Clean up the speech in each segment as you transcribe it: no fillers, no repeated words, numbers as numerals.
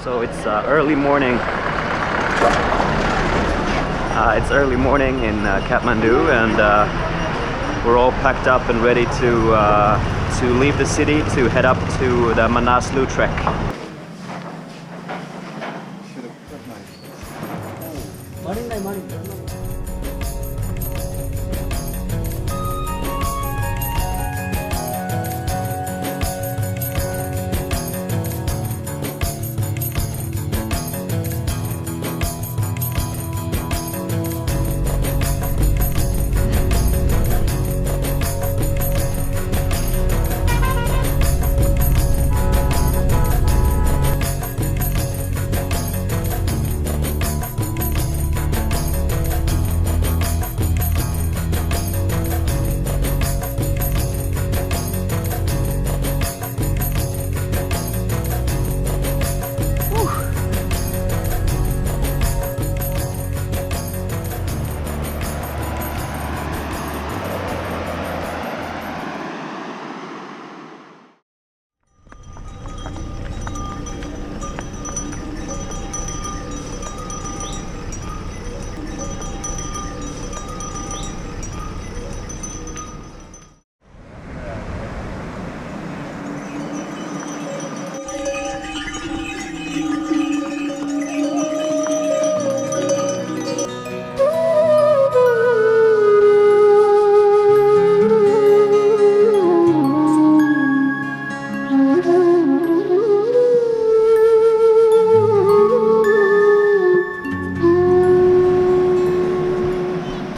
So it's early morning. It's early morning in Kathmandu, and we're all packed up and ready to leave the city to head up to the Manaslu Trek.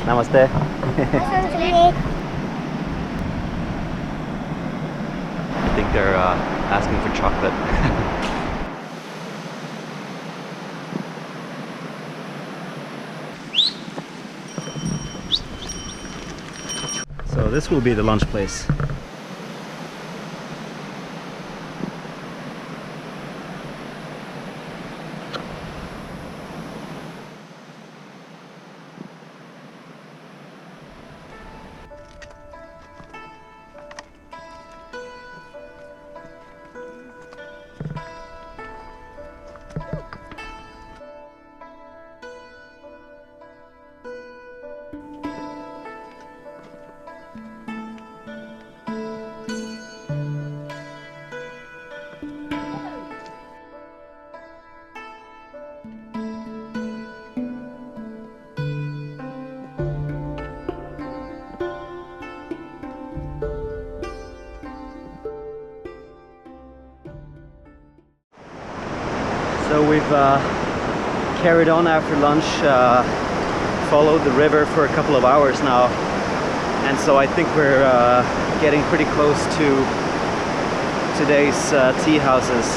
Namaste. I think they're asking for chocolate. So this will be the lunch place. So we've carried on after lunch, followed the river for a couple of hours now, and so I think we're getting pretty close to today's tea houses.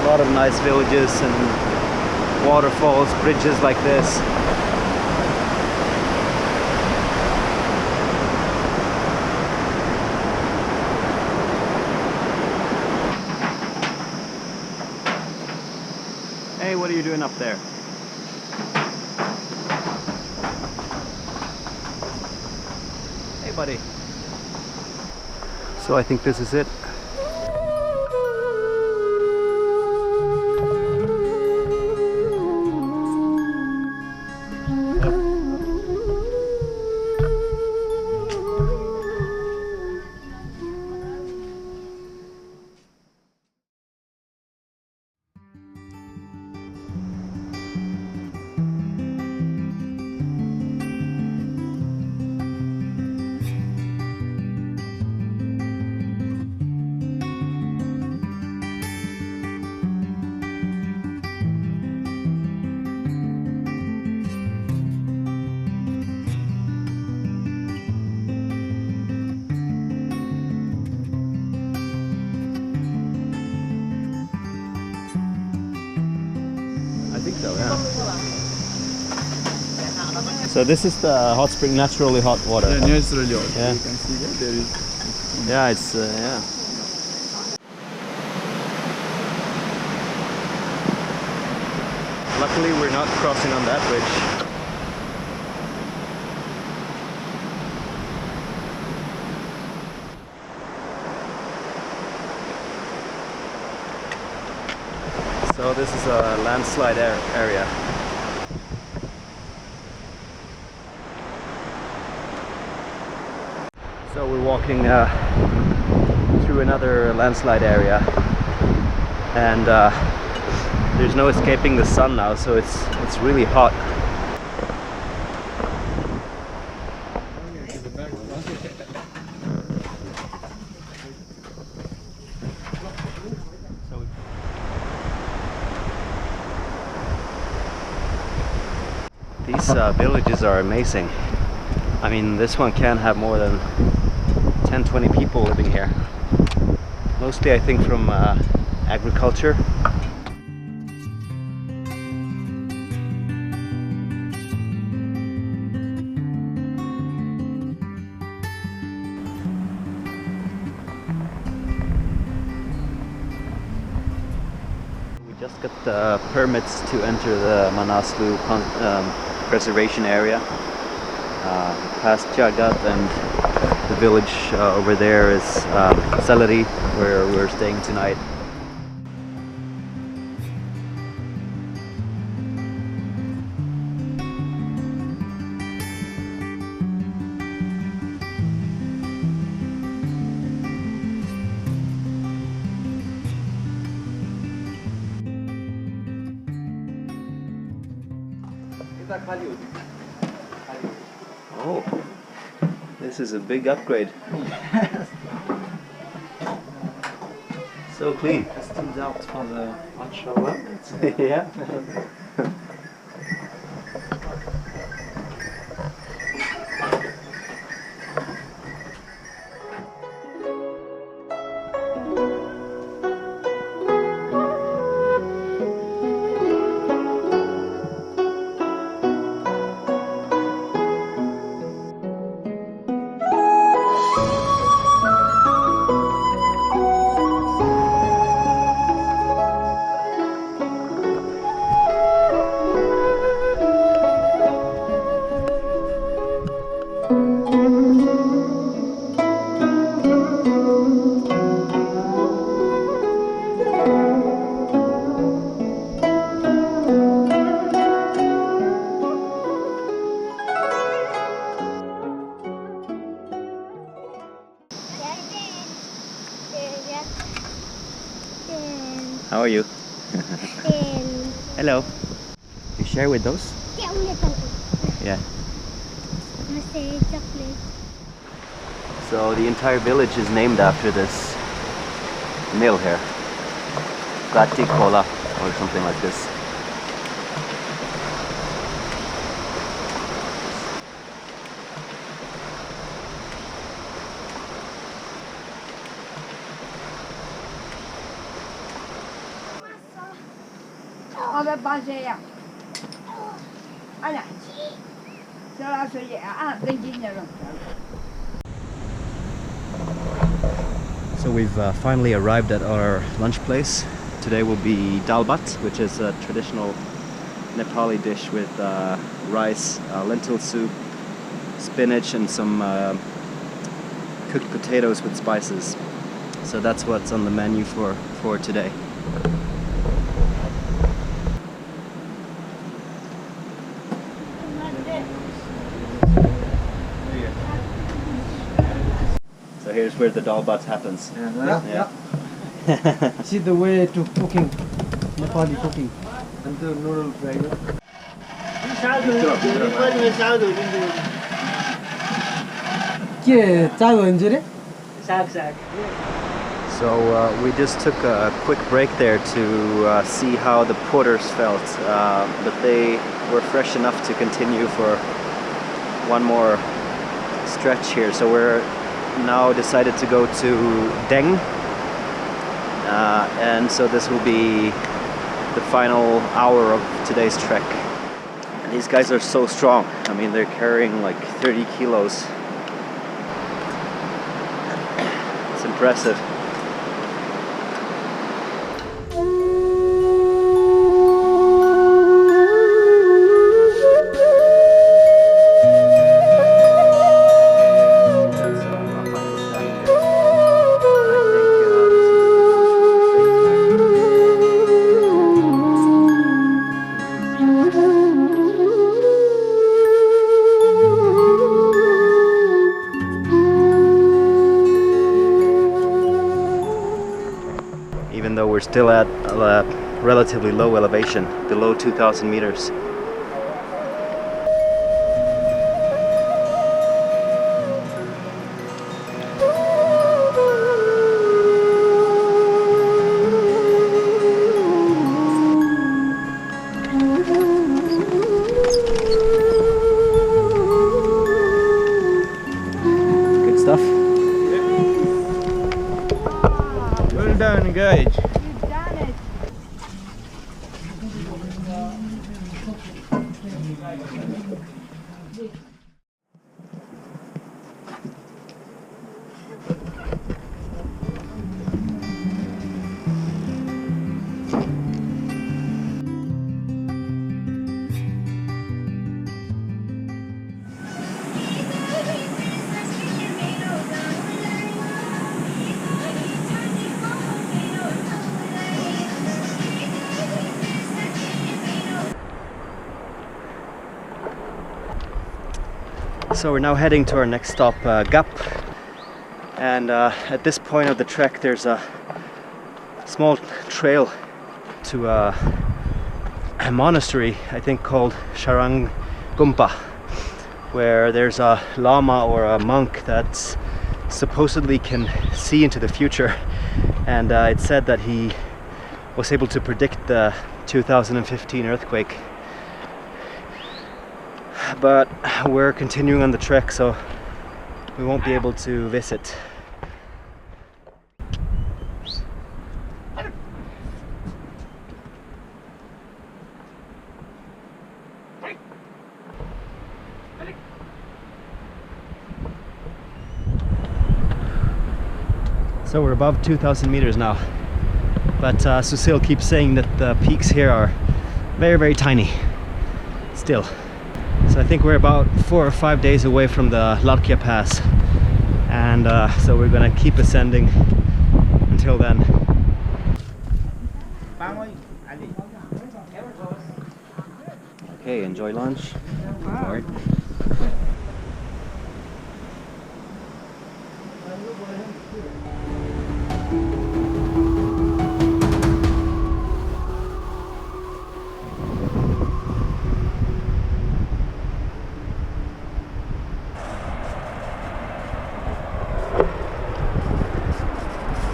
A lot of nice villages and waterfalls, bridges like this. Hey, what are you doing up there? Hey, buddy. So I think this is it. So, yeah. So this is the hot spring, naturally hot water. Yeah, naturally hot. Yeah. You can see that there is. Yeah, it's yeah. Luckily, we're not crossing on that bridge. So this is a landslide area. So we're walking through another landslide area, and there's no escaping the sun now, so it's really hot. These villages are amazing. I mean, this one can have more than 10-20 people living here. Mostly, I think, from agriculture. We just got the permits to enter the Manaslu preservation area. Past Jagat, and the village over there is Salari, where we're staying tonight. Oh, this is a big upgrade. So clean. Stands out for the shower. Yeah. How are you? Hello. You share with those? Yeah. So the entire village is named after this mill here. Soti Khola or something like this. So we've finally arrived at our lunch place. Today will be dal bhat, which is a traditional Nepali dish with rice, lentil soup, spinach, and some cooked potatoes with spices. So that's what's on the menu for today. So here's where the dal bhat happens. Yeah. See the way to cooking, Nepali cooking, and the noodle fry. So we just took a quick break there to see how the porters felt, but they were fresh enough to continue for one more stretch here. So we're now decided to go to Deng, and so this will be the final hour of today's trek. And these guys are so strong. I mean, they're carrying like 30 kilos. It's impressive. we're still at a relatively low elevation, below 2,000 meters. Good stuff. Well done, guys. You've done it. So we're now heading to our next stop, Gap, and at this point of the trek there's a small trail to a monastery, I think called Gumpa, where there's a lama or a monk that supposedly can see into the future, and it said that he was able to predict the 2015 earthquake. But we're continuing on the trek, so we won't be able to visit. So we're above 2,000 meters now, but Susil keeps saying that the peaks here are very, very tiny still. So I think we're about 4 or 5 days away from the Larkya Pass, and so we're gonna keep ascending until then. Okay, enjoy lunch. All right.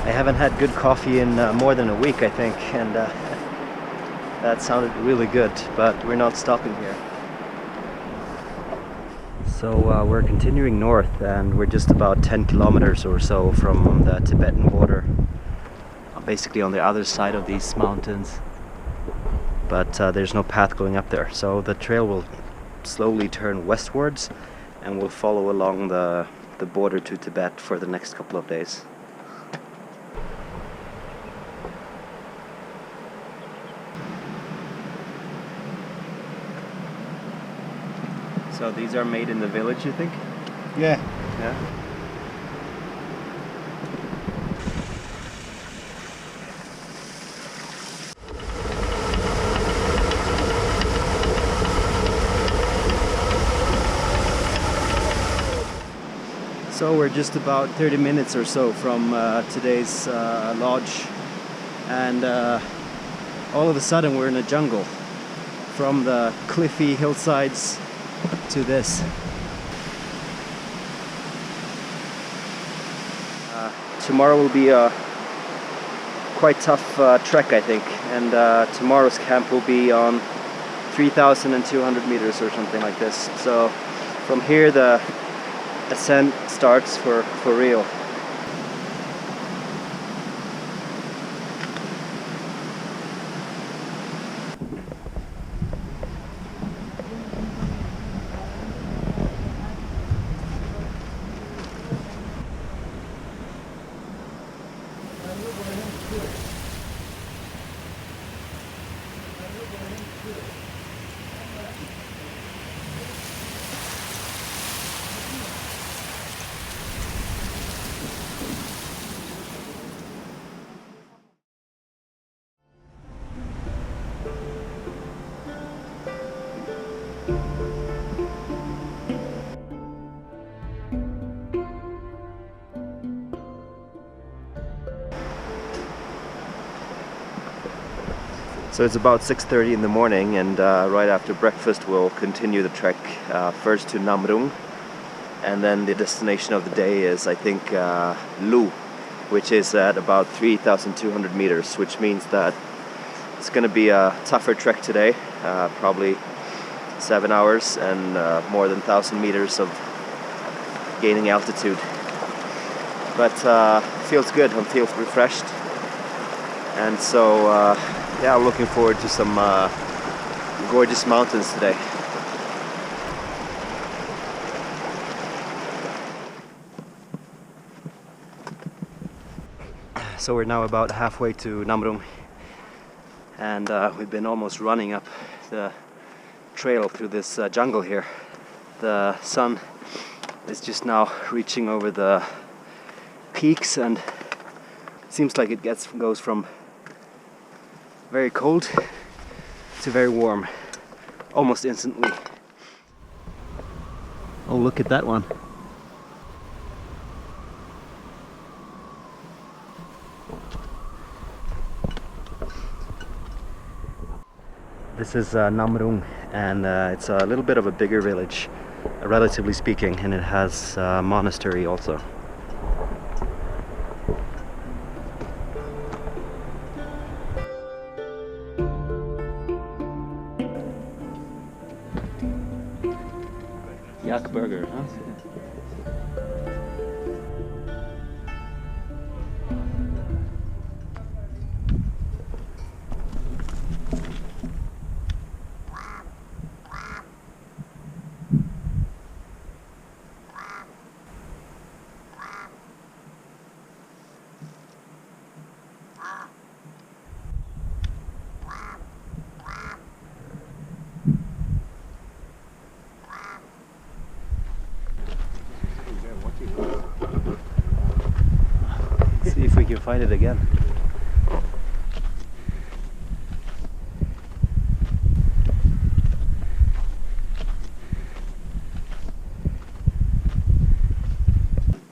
I haven't had good coffee in more than a week, I think, and that sounded really good, but we're not stopping here. So we're continuing north, and we're just about 10 kilometers or so from the Tibetan border, basically on the other side of these mountains, but there's no path going up there, so the trail will slowly turn westwards and we'll follow along the border to Tibet for the next couple of days. So these are made in the village, you think? Yeah. Yeah. So we're just about 30 minutes or so from today's lodge, and all of a sudden we're in a jungle, from the cliffy hillsides to this. Tomorrow will be a quite tough trek, I think, and tomorrow's camp will be on 3,200 meters or something like this. So from here the ascent starts for real. So it's about 6:30 in the morning, and right after breakfast we'll continue the trek first to Namrung, and then the destination of the day is, I think, Lu, which is at about 3,200 meters, which means that it's going to be a tougher trek today, probably 7 hours and more than 1,000 meters of gaining altitude. But feels good, I feel refreshed, and so yeah, I'm looking forward to some gorgeous mountains today. So we're now about halfway to Namrung, and we've been almost running up the trail through this jungle here. The sun is just now reaching over the peaks, and it seems like it goes from very cold to very warm almost instantly. Oh, look at that one. This is Namrung, and it's a little bit of a bigger village, relatively speaking, and it has a monastery also. Yak burger, huh? See if we can find it again.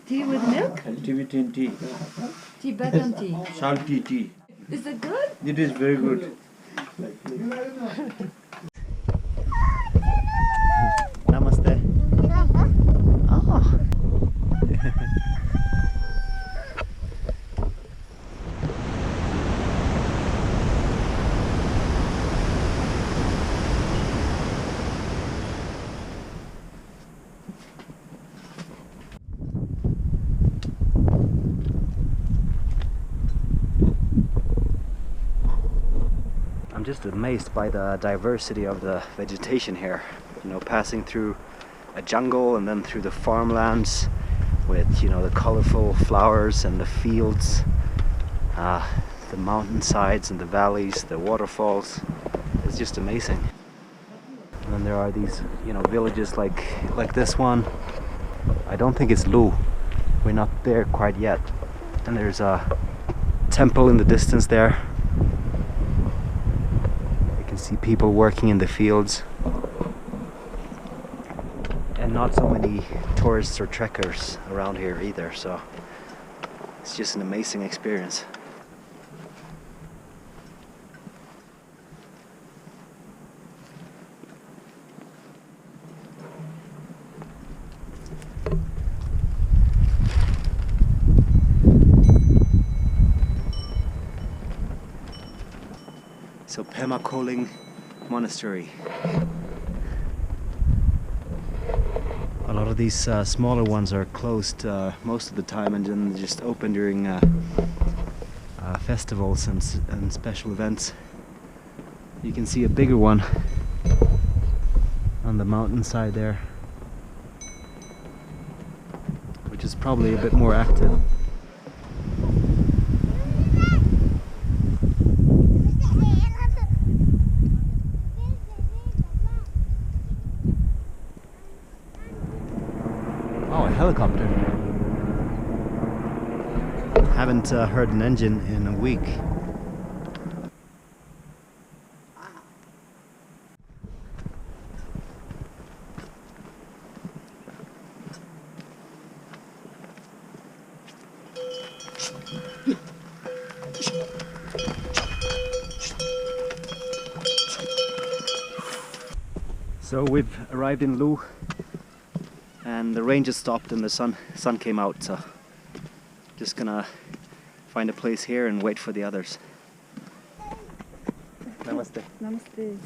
Tea with milk? Tibetan tea. Tibetan tea. Salty tea. Is it good? It is very good. Namaste. Oh. I'm just amazed by the diversity of the vegetation here. You know, passing through a jungle and then through the farmlands with, you know, the colorful flowers and the fields, the mountainsides and the valleys, the waterfalls. It's just amazing. And then there are these, you know, villages like this one. I don't think it's Lu. We're not there quite yet. And there's a temple in the distance there. See people working in the fields, and not so many tourists or trekkers around here either, so it's just an amazing experience. So Pema Koling Monastery. A lot of these smaller ones are closed most of the time, and then just open during festivals and special events. You can see a bigger one on the mountainside there, which is probably a bit more active. Helicopter. Haven't heard an engine in a week. So we've arrived in Lu, and the rain just stopped and the sun came out, so just gonna find a place here and wait for the others. Namaste. Namaste.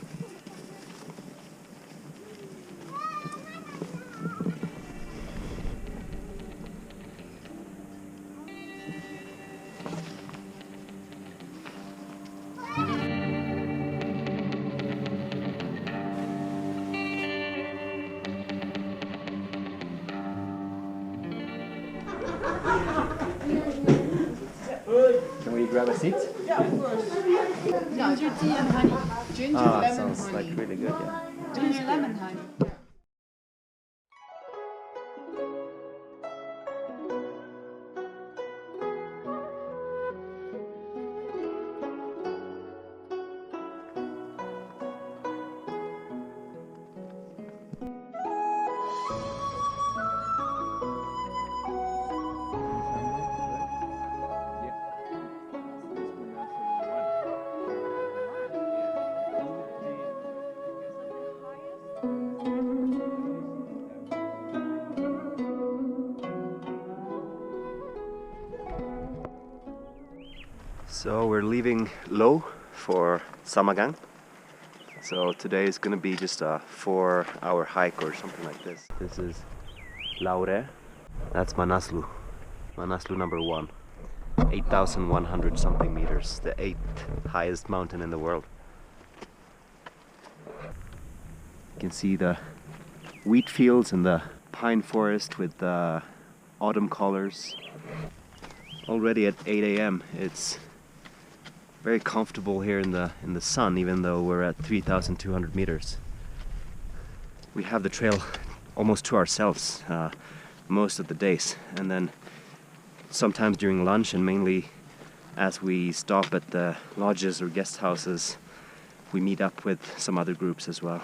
Can we grab a seat? Yeah, of course. Ginger tea and honey. Ginger, lemon, sounds honey. like really good, yeah. Ginger, lemon, honey. So we're leaving Lo for Samagang. So today is gonna be just a 4-hour hike or something like this. This is Laure. That's Manaslu. Manaslu number 1. 8,100 something meters. The 8th highest mountain in the world. You can see the wheat fields and the pine forest with the autumn colors. Already at 8 a.m. it's very comfortable here in the sun, even though we're at 3,200 meters. We have the trail almost to ourselves most of the days, and then sometimes during lunch, and mainly as we stop at the lodges or guest houses, we meet up with some other groups as well.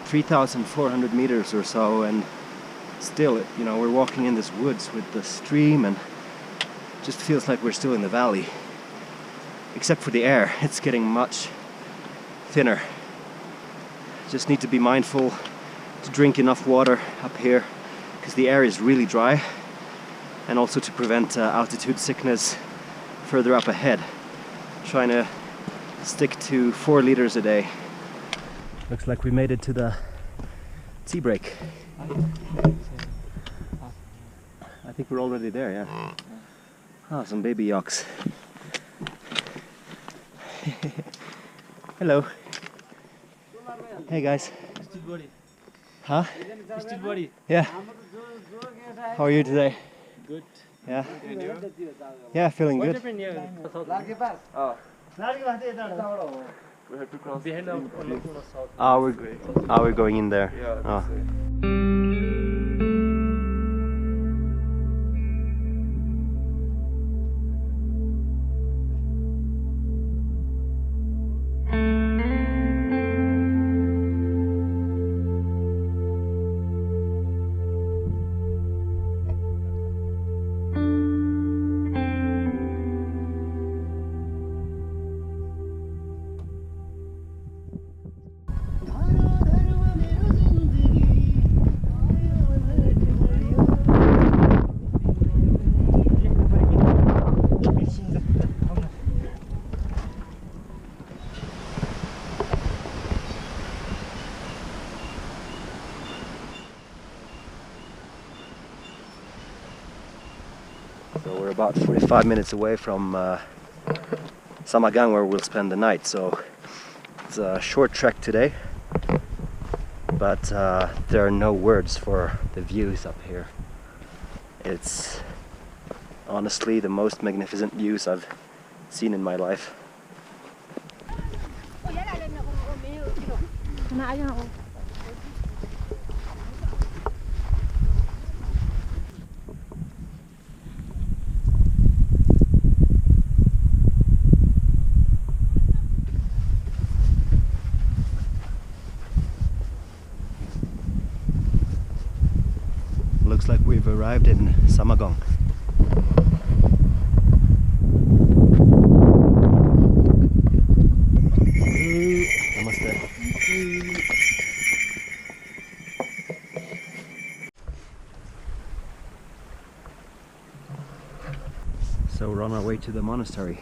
,3,400 meters or so, and still, you know, we're walking in this woods with the stream, and it just feels like we're still in the valley. Except for the air, it's getting much thinner. Just need to be mindful to drink enough water up here, because the air is really dry, and also to prevent altitude sickness further up ahead. Trying to stick to 4 liters a day. Looks like we made it to the tea break. I think we're already there, yeah. Ah, some baby yaks. Hello. Hey guys. Huh? Yeah. How are you today? Good. Yeah. Yeah, feeling good. Larkya Pass. Oh. We have to cross. Behind We're going in there. Yeah. Oh. So we're about 45 minutes away from Samagang, where we'll spend the night. So it's a short trek today, but there are no words for the views up here. It's honestly the most magnificent views I've seen in my life. Kena aja nak. Looks like we've arrived in Samagong. Namaste. So we're on our way to the monastery,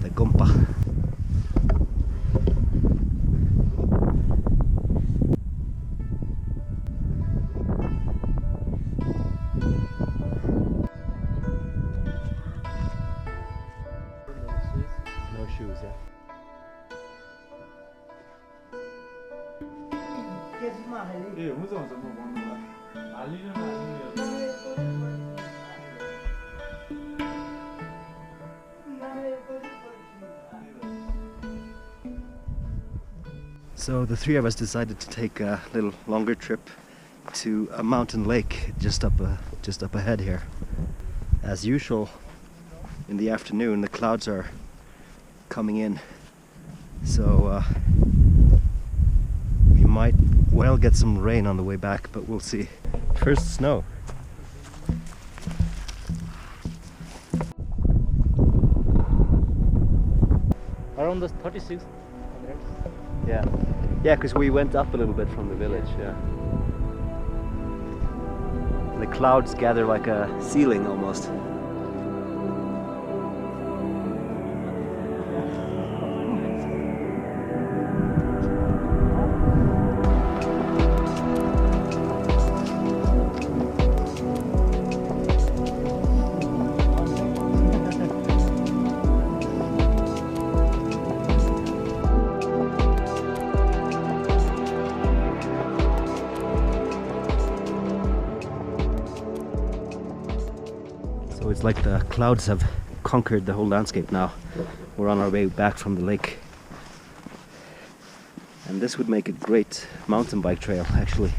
the Gompa. No shoes, yeah. So the three of us decided to take a little longer trip to a mountain lake just up ahead here. As usual, in the afternoon the clouds are coming in, so we might well get some rain on the way back, but we'll see. First snow. Around the 36 minutes. Yeah, because we went up a little bit from the village. Yeah. The clouds gather like a ceiling almost. So it's like the clouds have conquered the whole landscape now. We're on our way back from the lake. And this would make a great mountain bike trail, actually.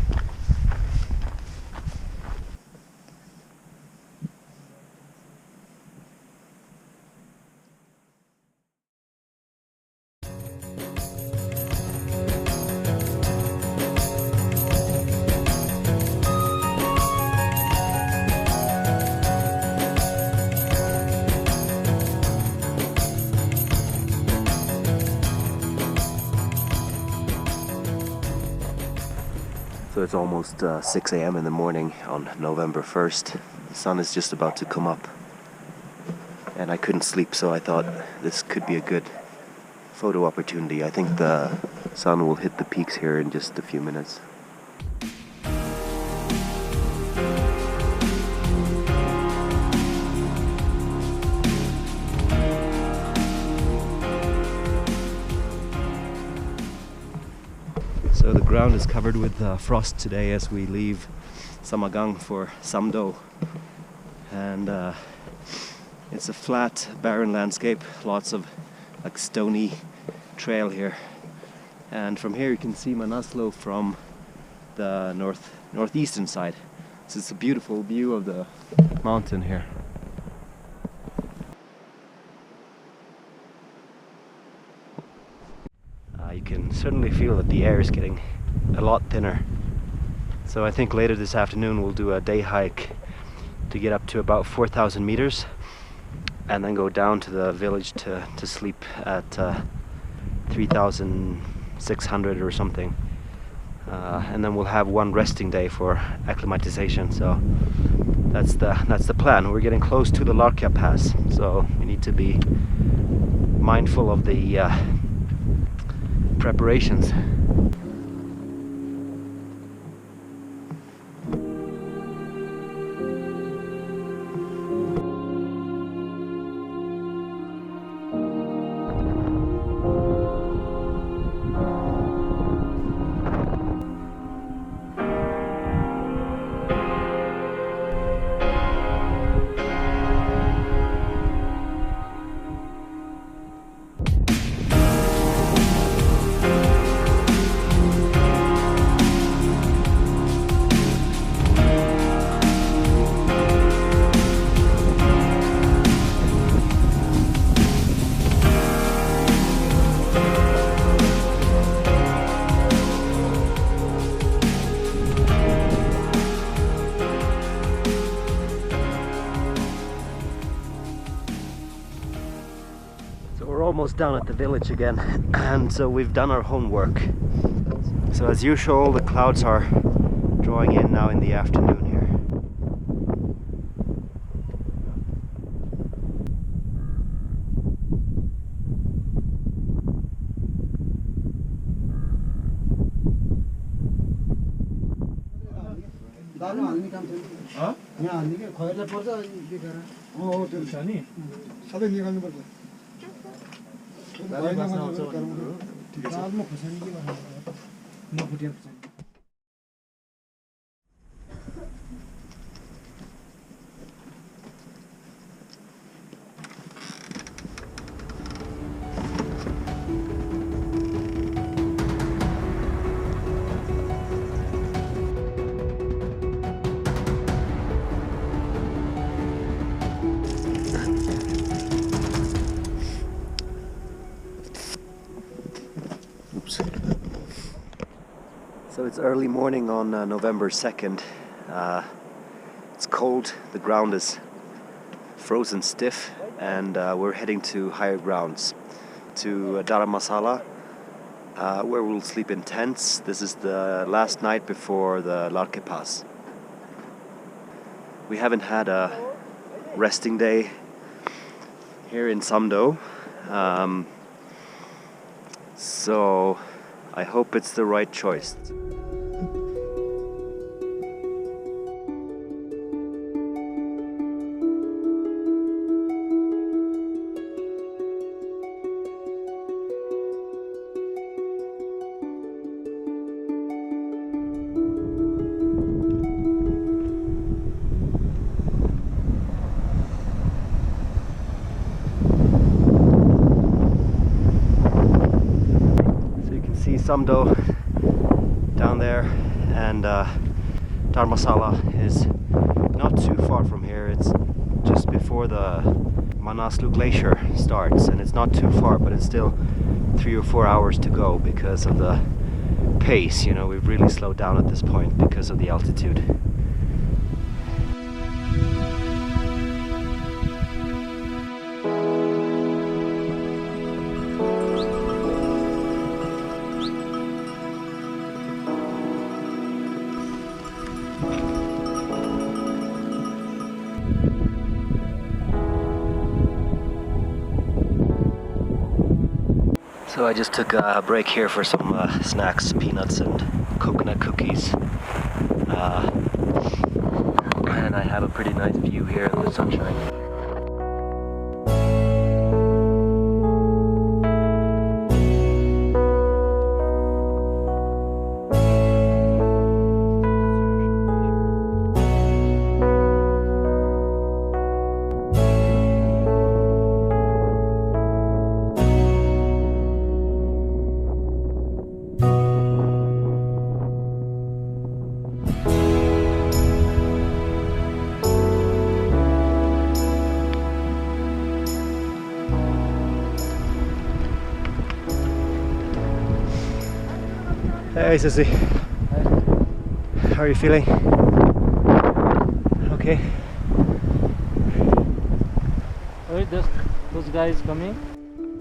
So it's almost 6 a.m. in the morning on November 1st. The sun is just about to come up. And I couldn't sleep, so I thought this could be a good photo opportunity. I think the sun will hit the peaks here in just a few minutes. So the ground is covered with frost today as we leave Samagang for Samdo, and it's a flat, barren landscape, lots of like stony trail here, and from here you can see Manaslu from the northeastern side. So it's a beautiful view of the mountain here. You can certainly feel that the air is getting a lot thinner. So I think later this afternoon we'll do a day hike to get up to about 4,000 meters and then go down to the village to sleep at 3,600 or something. And then we'll have one resting day for acclimatization. So that's the plan. We're getting close to the Larkya Pass, so we need to be mindful of the preparations. down at the village again, and so we've done our homework. So as usual, the clouds are drawing in now in the afternoon here. So it's early morning on November 2nd. It's cold, the ground is frozen stiff, and we're heading to higher grounds, to Dharamsala, where we'll sleep in tents. This is the last night before the Larkya Pass. We haven't had a resting day here in Samdo, so I hope it's the right choice. Samdo down there, and Dharamsala is not too far from here. It's just before the Manaslu Glacier starts, and it's not too far, but it's still 3 or 4 hours to go because of the pace. You know, we've really slowed down at this point because of the altitude. So I just took a break here for some snacks, peanuts and coconut cookies. And I have a pretty nice view here in the sunshine. Hey Sissy, how are you feeling? Okay. Wait, those guys coming?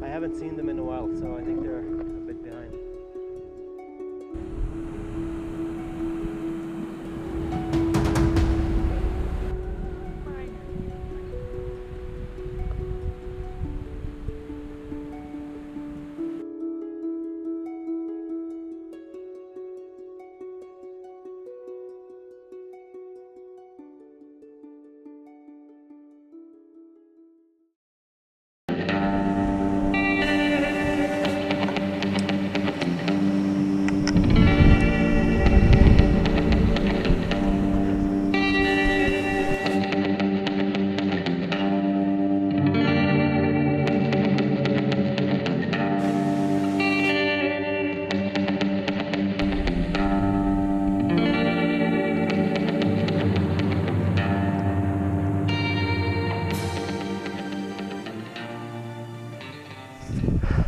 I haven't seen them in a while, so I think they're a bit behind.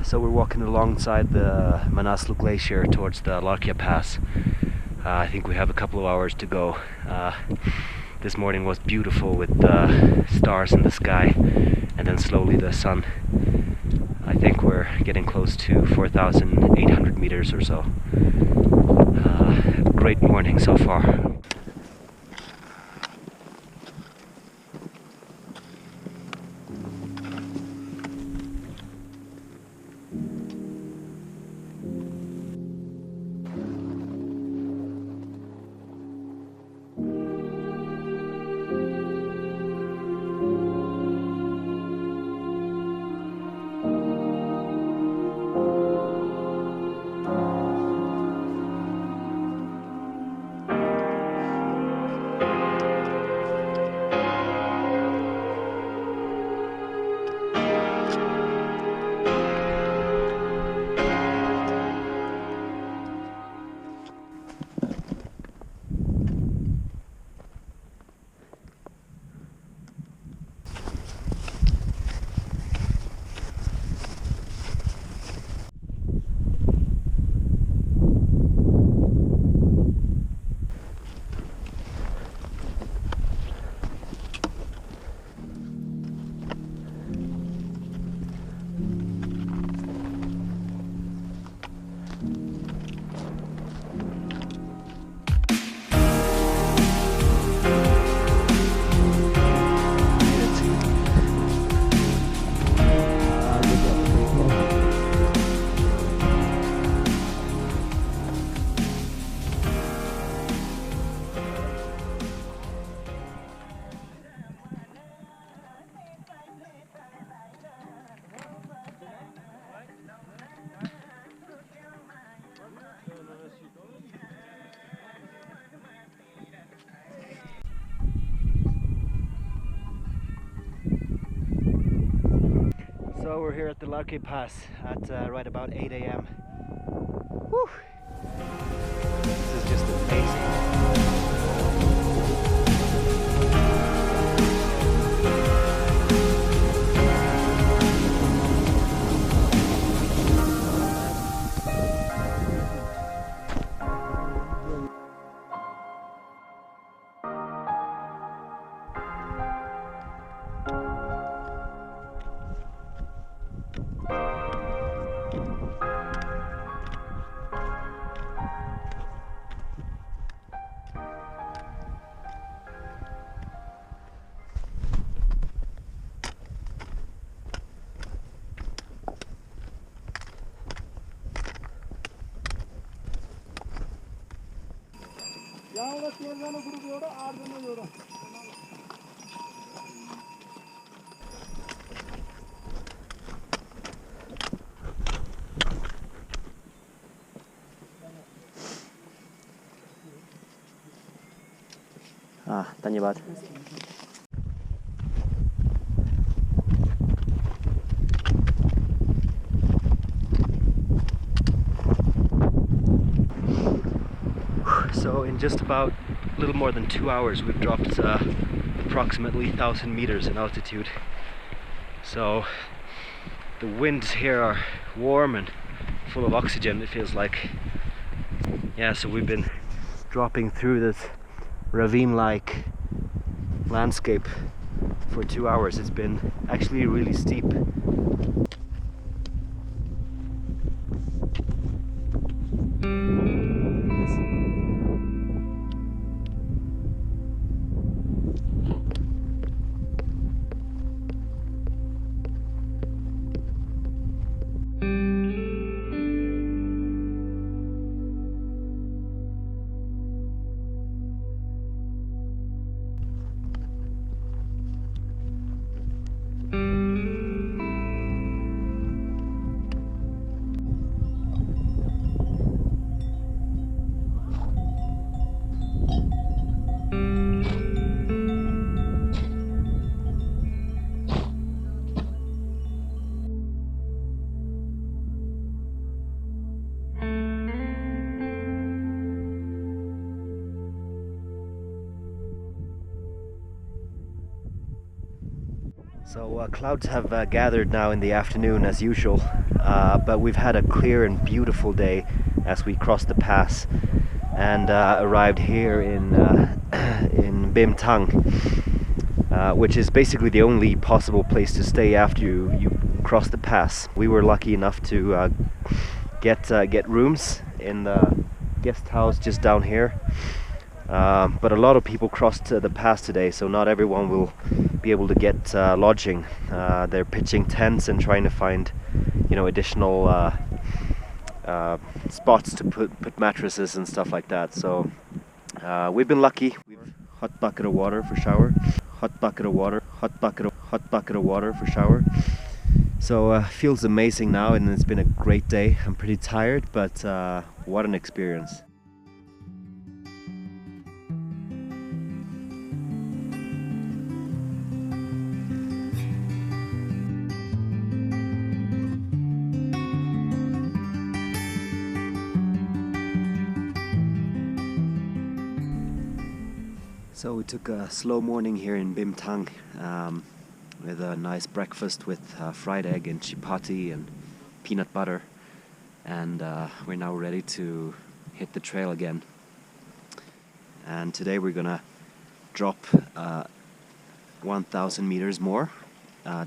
So we're walking alongside the Manaslu Glacier towards the Larkya Pass. I think we have a couple of hours to go. This morning was beautiful with the stars in the sky, and then slowly the sun I think we're getting close to 4,800 meters or so. Great morning so far. So we're here at the Larkya Pass at right about 8 a.m. Whew. This is just amazing. धन्यवाद. So in just about a little more than 2 hours we've dropped approximately 1,000 meters in altitude. So the winds here are warm and full of oxygen, it feels like. Yeah, so we've been dropping through this ravine-like landscape for 2 hours. It's been actually really steep. So clouds have gathered now in the afternoon as usual, but we've had a clear and beautiful day as we crossed the pass and arrived here in Bimthang, which is basically the only possible place to stay after you across the pass. We were lucky enough to get rooms in the guest house just down here. But a lot of people crossed the pass today, so not everyone will be able to get lodging. They're pitching tents and trying to find, additional spots to put mattresses and stuff like that. So we've been lucky. We've hot bucket of water for shower. Hot bucket of water. Hot bucket of water for shower. So feels amazing now, and it's been a great day. I'm pretty tired, but what an experience. So we took a slow morning here in Bimthang with a nice breakfast with fried egg and chapati and peanut butter, and we're now ready to hit the trail again. And today we're gonna drop 1,000 meters more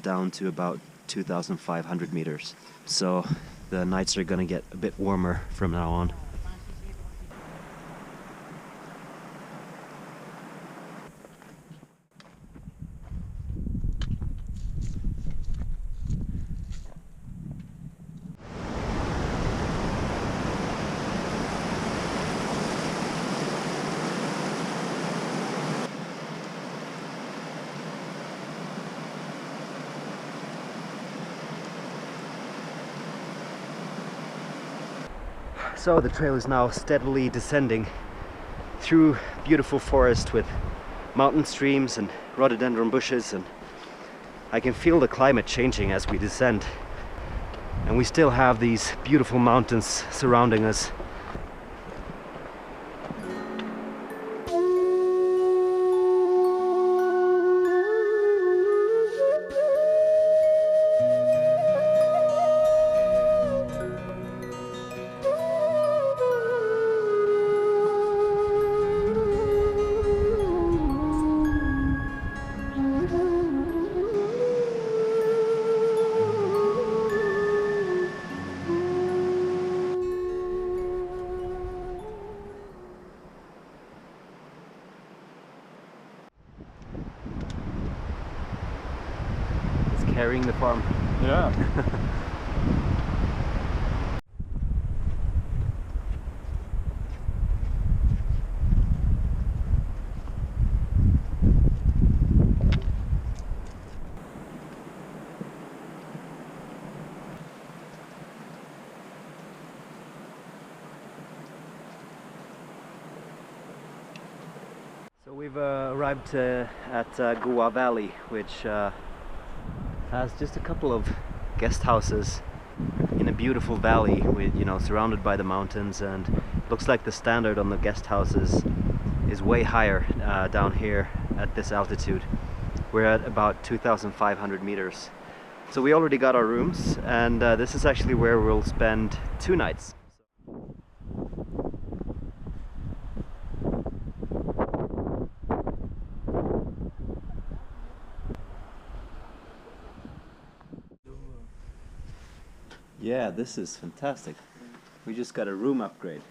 down to about 2,500 meters. So the nights are gonna get a bit warmer from now on. So the trail is now steadily descending through beautiful forest with mountain streams and rhododendron bushes, and I can feel the climate changing as we descend. And we still have these beautiful mountains surrounding us. Carrying the farm. Yeah. So we've arrived at Goa Valley, which has just a couple of guest houses in a beautiful valley with, surrounded by the mountains, and looks like the standard on the guest houses is way higher down here at this altitude. We're at about 2,500 meters. So we already got our rooms, and this is actually where we'll spend 2 nights. Yeah, this is fantastic. We just got a room upgrade.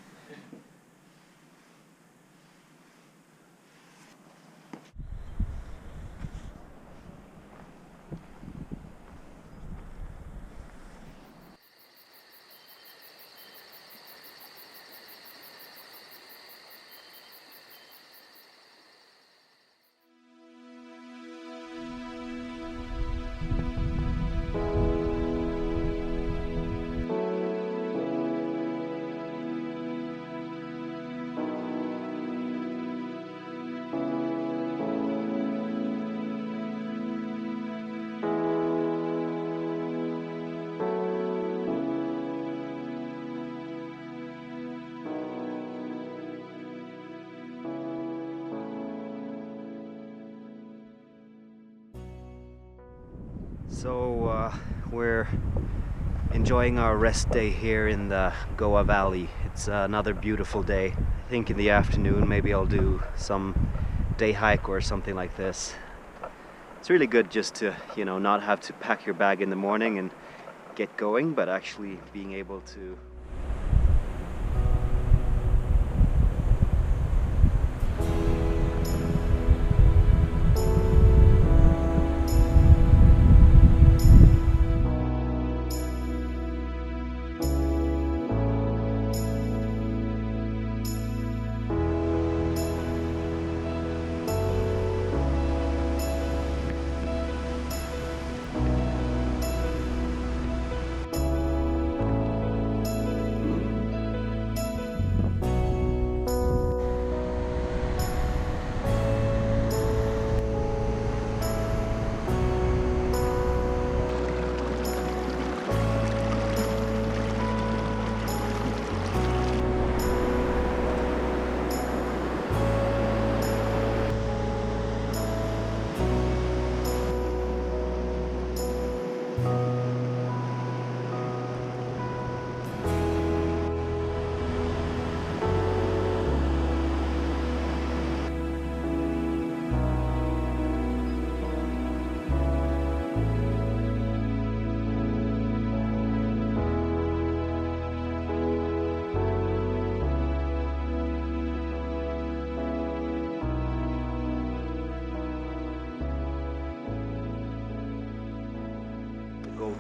So we're enjoying our rest day here in the Goa Valley. It's another beautiful day. I think in the afternoon maybe I'll do some day hike or something like this. It's really good just to, you know, not have to pack your bag in the morning and get going, but actually being able to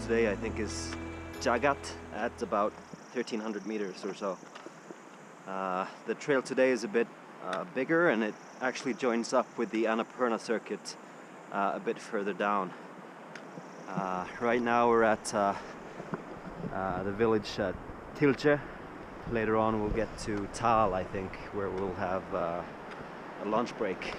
today I think is Jagat at about 1300 meters or so. The trail today is a bit bigger, and it actually joins up with the Annapurna circuit a bit further down. Right now we're at the village Tilche. Later on we'll get to Tal, I think, where we'll have a lunch break.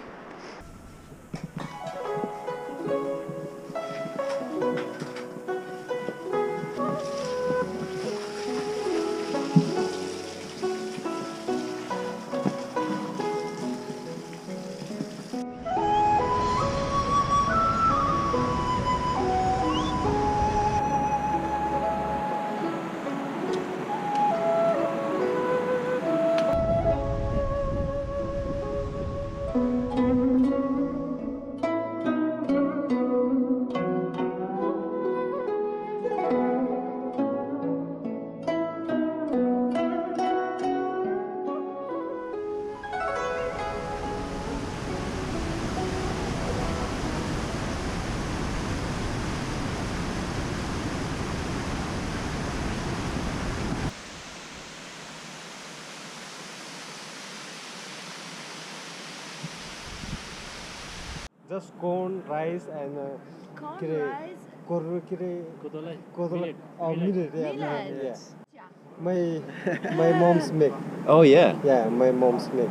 Just corn, rice, and Corn, kire- rice, millet. Oh, millet. Yeah, millet. yeah. My mom's make. Oh yeah, Yeah, my mom's make.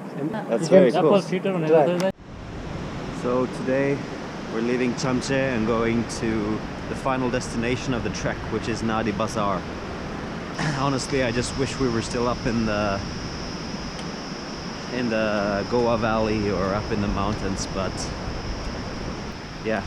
that's You very can- cool. Try. So today we're leaving Chamche and going to the final destination of the trek, which is Nadi Bazar. Honestly, I just wish we were still up in the Goa Valley or up in the mountains, but yeah,